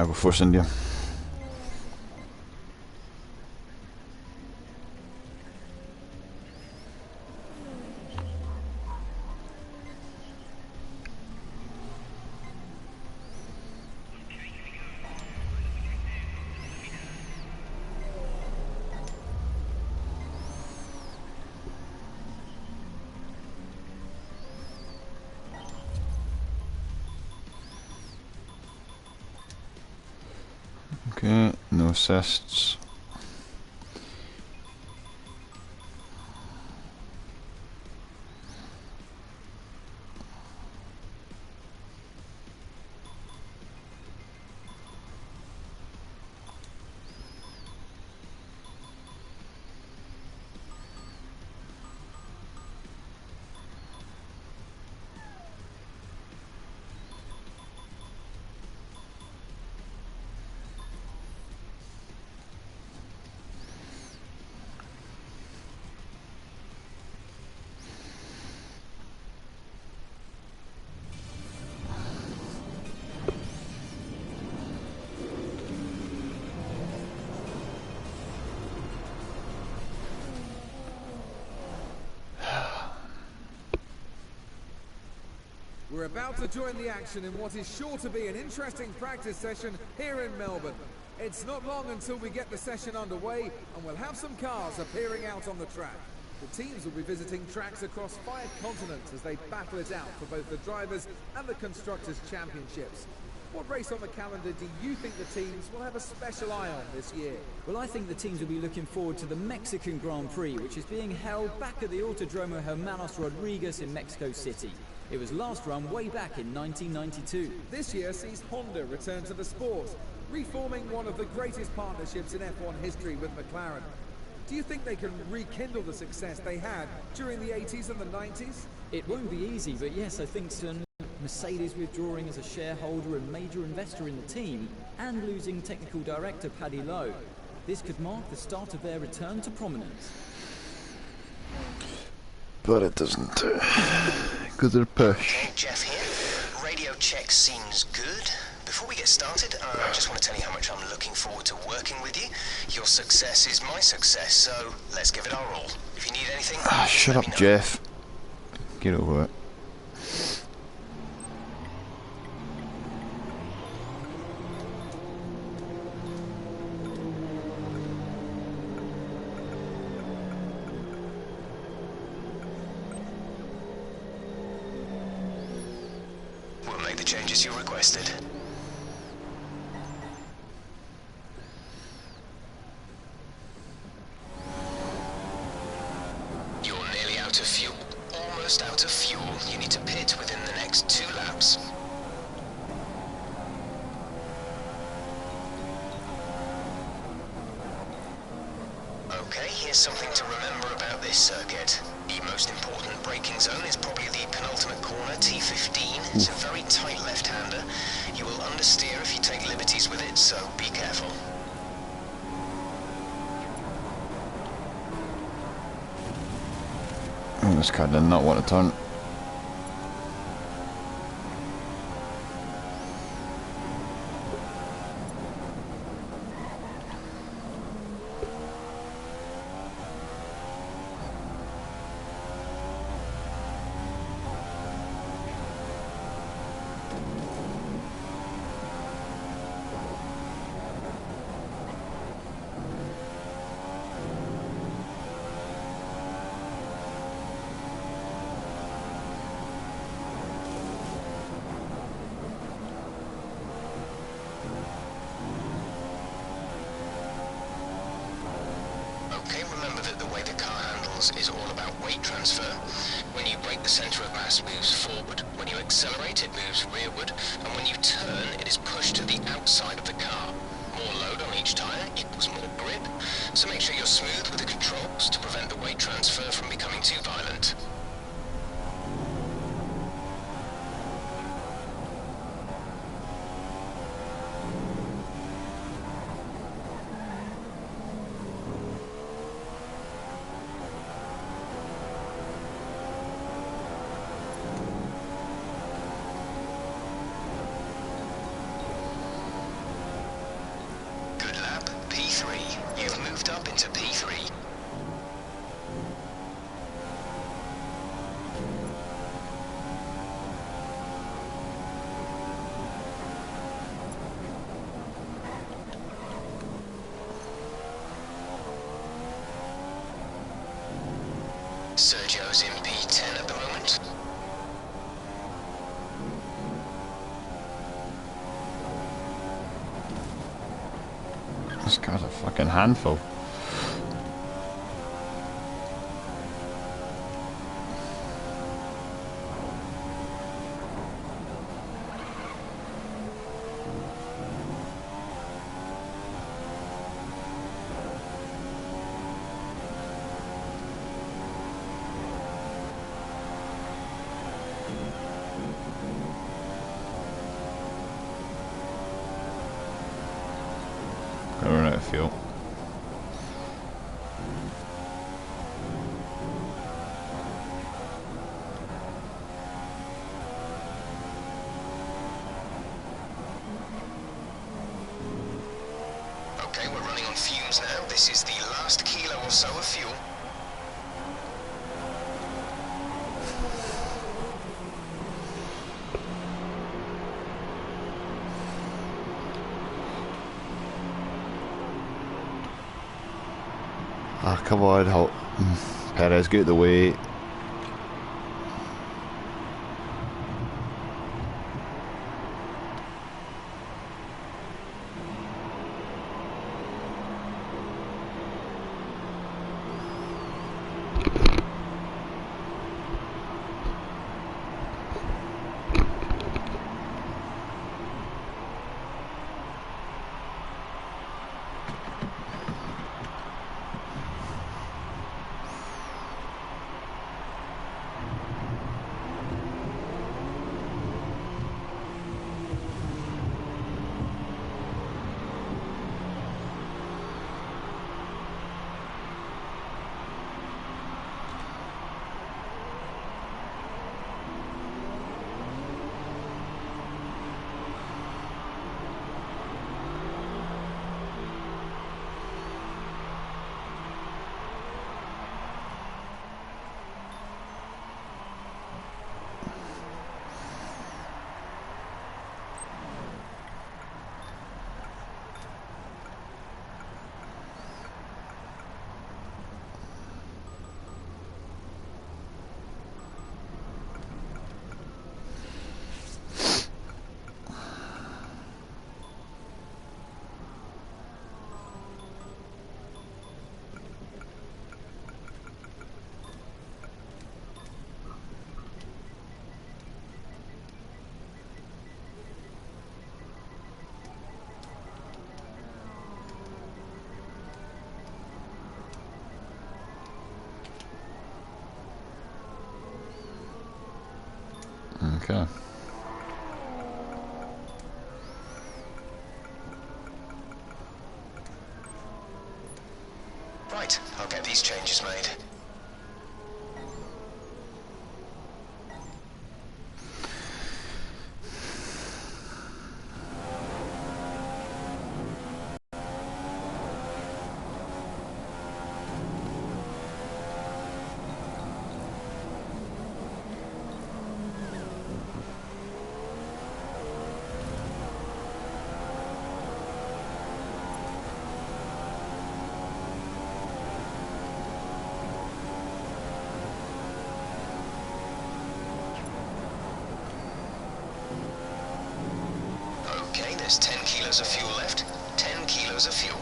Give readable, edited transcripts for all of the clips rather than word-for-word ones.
I go first, India. Okay, no assists. We're about to join the action in what is sure to be an interesting practice session here in Melbourne. It's not long until we get the session underway, and we'll have some cars appearing out on the track. The teams will be visiting tracks across 5 continents as they battle it out for both the Drivers' and the Constructors' Championships. What race on the calendar do you think the teams will have a special eye on this year? Well, I think the teams will be looking forward to the Mexican Grand Prix, which is being held back at the Autodromo Hermanos Rodriguez in Mexico City. It was last run way back in 1992. This year sees Honda return to the sport, reforming one of the greatest partnerships in F1 history with McLaren. Do you think they can rekindle the success they had during the 80s and the 90s? It won't be easy, but yes, I think so. Mercedes withdrawing as a shareholder and major investor in the team, and losing technical director Paddy Lowe. This could mark the start of their return to prominence. But it doesn't. Because they're push. Okay, Jeff here. Radio check seems good. Before we get started, I just want to tell you how much I'm looking forward to working with you. Your success is my success, so let's give it our all. If you need anything, Shut up, Jeff. Get over it. We'll make the changes you requested. You're nearly out of fuel. Almost out of fuel. You need to pit within the next 2 laps. Okay, here's something to remember about this circuit. The most important braking zone is probably the penultimate corner, T15. It's a very tight left-hander. You will understeer if you take liberties with it, so be careful. Oh, this car did not want to turn. Remember that the way the car handles is all about weight transfer. When you brake, the center of mass moves forward. When you accelerate, it moves rearward. And when you turn, it is pushed to the outside of the car. More load on each tire equals more grip. So make sure you're smooth with the controls to prevent the weight transfer from becoming too violent. P3. You've moved up into P3. Sergio's in P10 at the moment. This guy's a fucking handful. Gonna run out of fuel. Okay, we're running on fumes now. This is the last kilo or so of fuel. Ah, come on, Perez, get out the way. Okay. Right, I'll get these changes made. Okay, there's 10 kilos of fuel left. 10 kilos of fuel.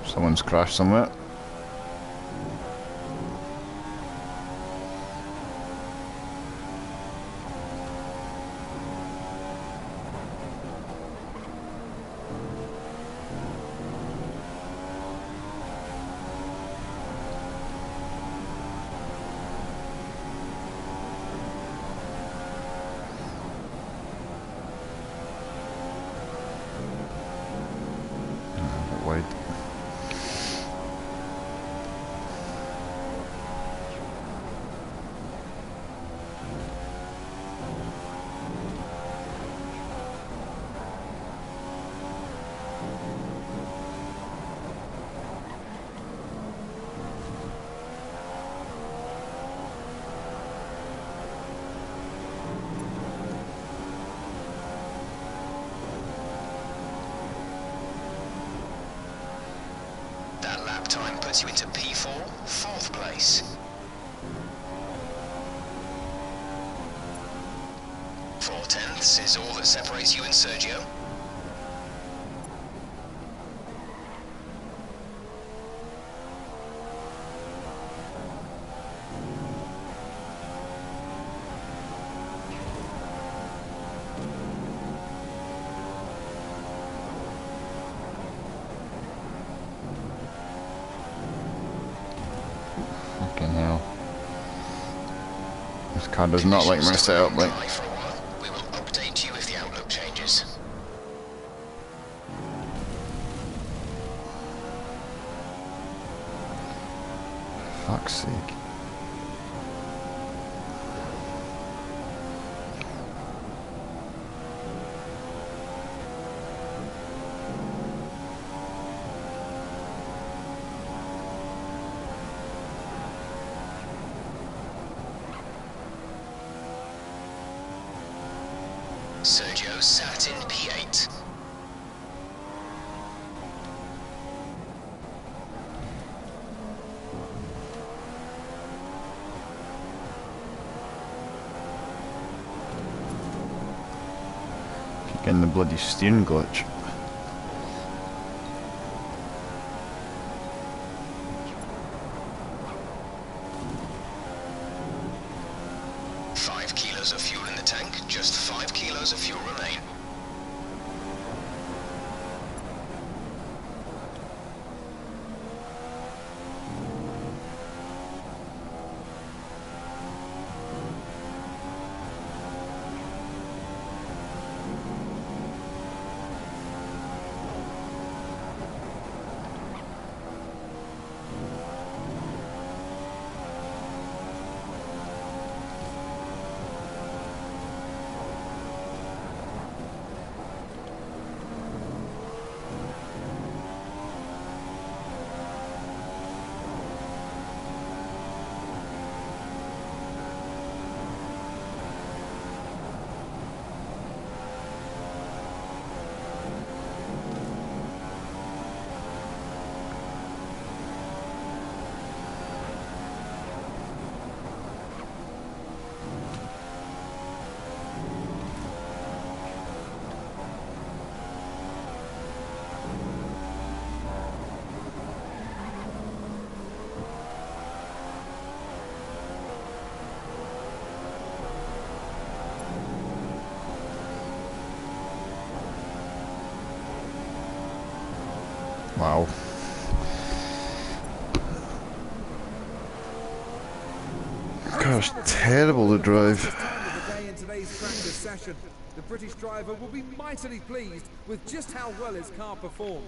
Someone's crashed somewhere. lap time puts you into P4, 4th place. 4/10 is all that separates you and Sergio. Fucking hell. This car does not like my setup, like. We will update you if the outlook changes. Fuck's sake. Sergio sat in P8. Getting the bloody steering glitch. Five kilos of fuel in the tank, just 5 kilos of fuel remain. Wow. Car's terrible to drive. Today in today's practice session, the British driver will be mightily pleased with just how well his car performed.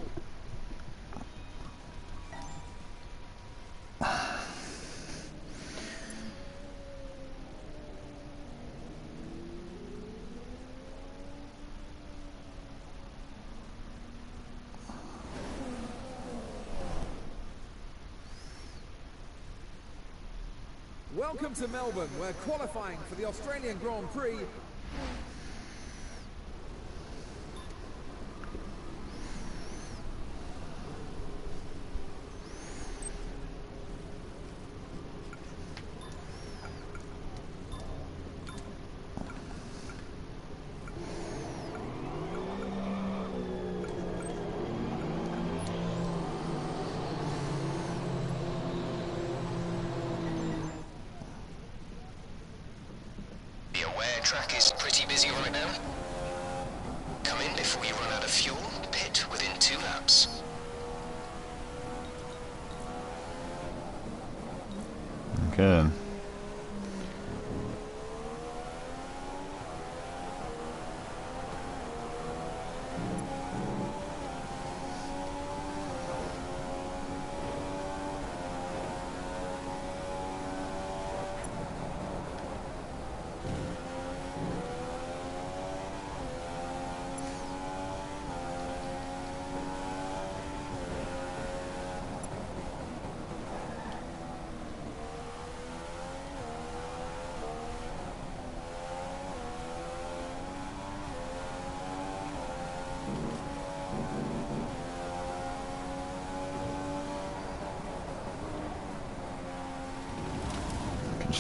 Welcome to Melbourne, where qualifying for the Australian Grand Prix Track is pretty busy right now. Come in before you run out of fuel, pit within 2 laps. Okay.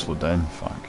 slowed down. Fuck.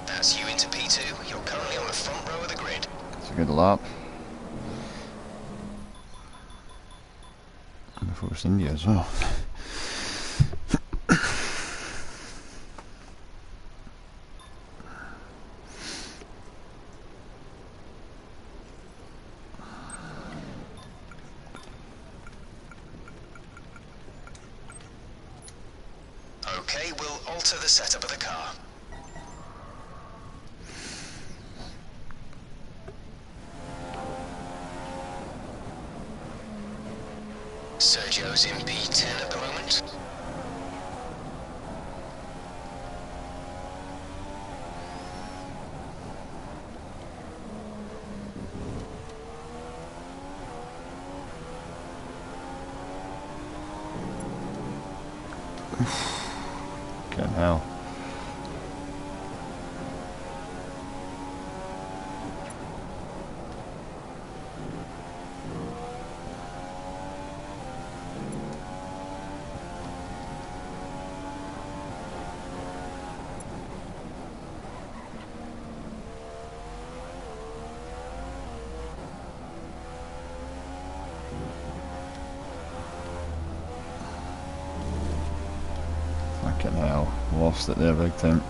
That's you into P2. You're currently on the front row of the grid. It's a good lap. And Force India as well. Okay, we'll alter the setup of the car. Sergio's in P10 at the moment. Fucking hell. Fucking hell. Lost it there big time.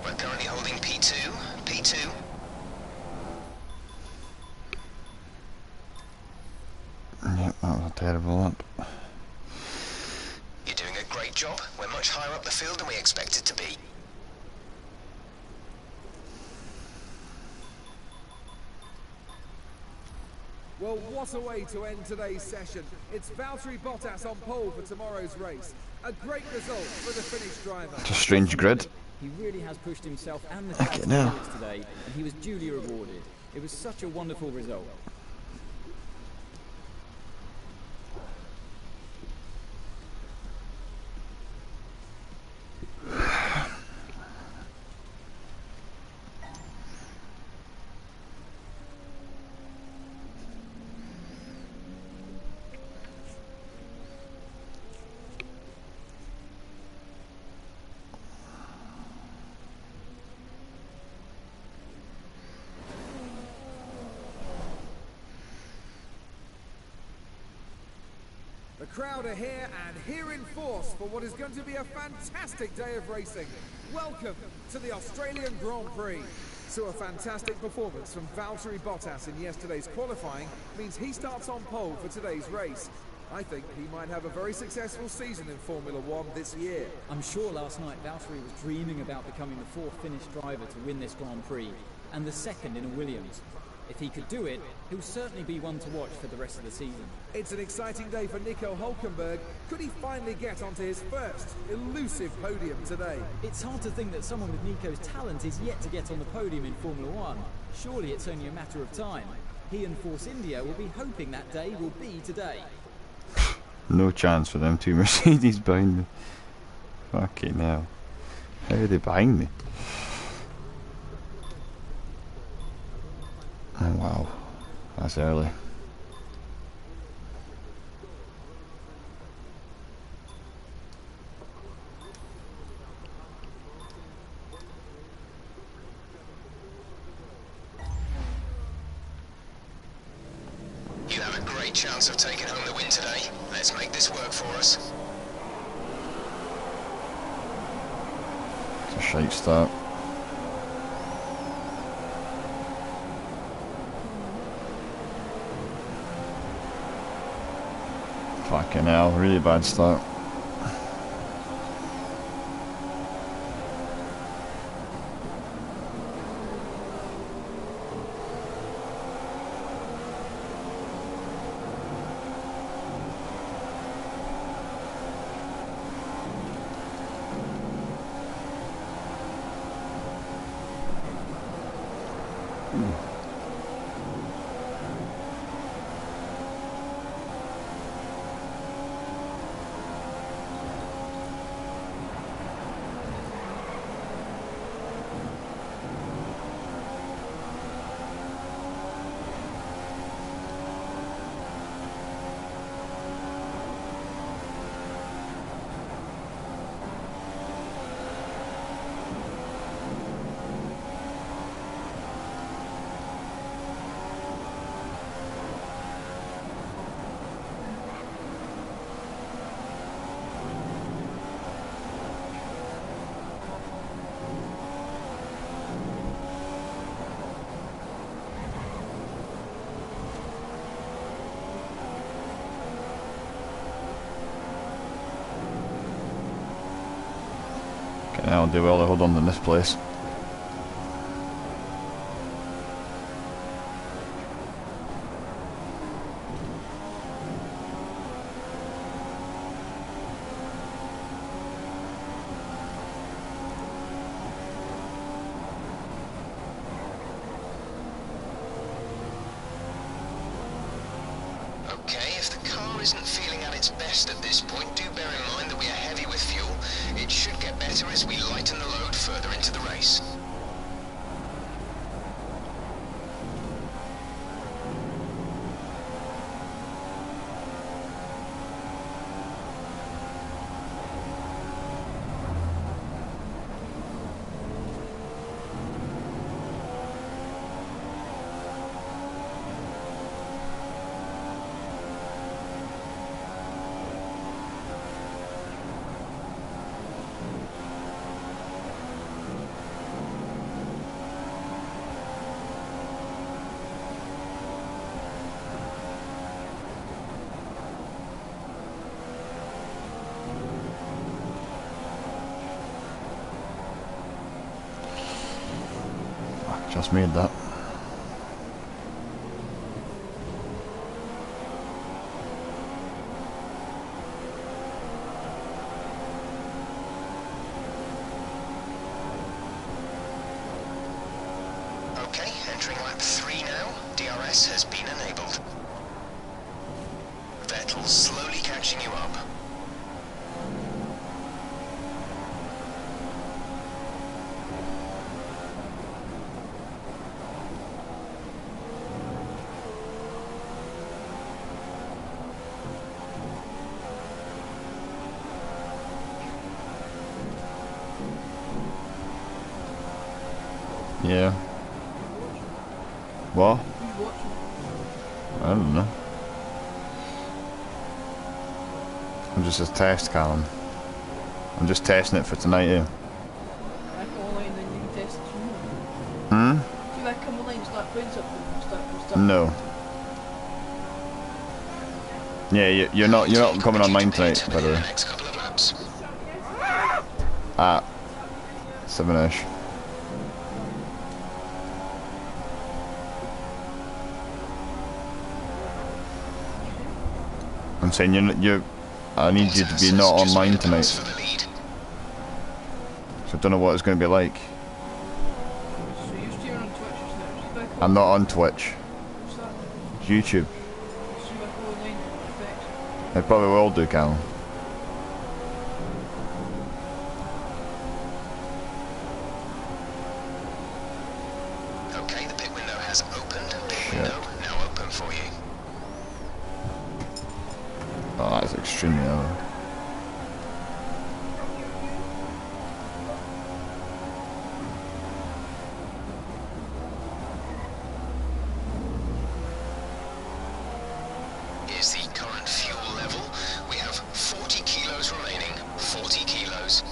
We're currently holding P2. P2. Yep, that was a terrible lap. You're doing a great job. We're much higher up the field than we expected to be. Well, what a way to end today's session. It's Valtteri Bottas on pole for tomorrow's race. A great result for the Finnish driver. It's a strange grid. He really has pushed himself and the car Okay, to now. limits today, and he was duly rewarded. It was such a wonderful result. The crowd are here and here in force for what is going to be a fantastic day of racing. Welcome to the Australian Grand Prix. So a fantastic performance from Valtteri Bottas in yesterday's qualifying means he starts on pole for today's race. I think he might have a very successful season in Formula One this year. I'm sure last night Valtteri was dreaming about becoming the fourth Finnish driver to win this Grand Prix, and the second in a Williams. If he could do it, he'll certainly be one to watch for the rest of the season. It's an exciting day for Nico Hulkenberg. Could he finally get onto his first elusive podium today? It's hard to think that someone with Nico's talent is yet to get on the podium in Formula One. Surely it's only a matter of time. He and Force India will be hoping that day will be today. No chance for them two Mercedes behind me. Fucking hell. How are they behind me? Oh wow. That's early. You have a great chance of taking home the win today. Let's make this work for us. It's a shite start. Fucking hell, really bad start. I'll do well to hold on in this place. Okay, if the car isn't feeling at its best at this point, do bear in mind that we are heavy with fuel. It should get better as we lighten the load further into the race. Just made that. Okay, entering lap 3 now. DRS has been enabled. Vettel slowly catching you up. Yeah. What? I don't know. I'm just a test, Callum. I'm just testing it for tonight, yeah. I come online then you can test it tomorrow. Hmm? Do you like come online and start playing something and start No. Yeah, you're not coming online tonight, by the way. Next couple of laps. At 7ish. I'm saying I need you to be not online tonight. So I don't know what it's going to be like. So you're streaming on Twitch just now? Is it back I'm not on Twitch. What's that? YouTube. Stream back online effects. I probably will do, Callum. Okay, the pit window has opened. Pit window now open for you. Oh, that's extremely low. Here's the current fuel level. We have 40 kilos remaining. 40 kilos.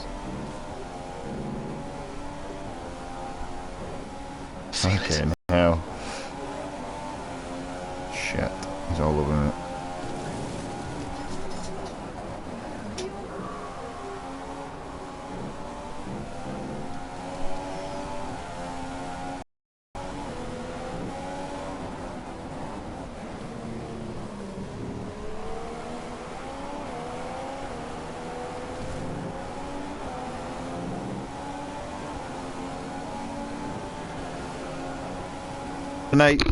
Feel it? Okay, now. Shit, he's all over it. Good night.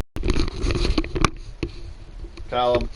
Callum.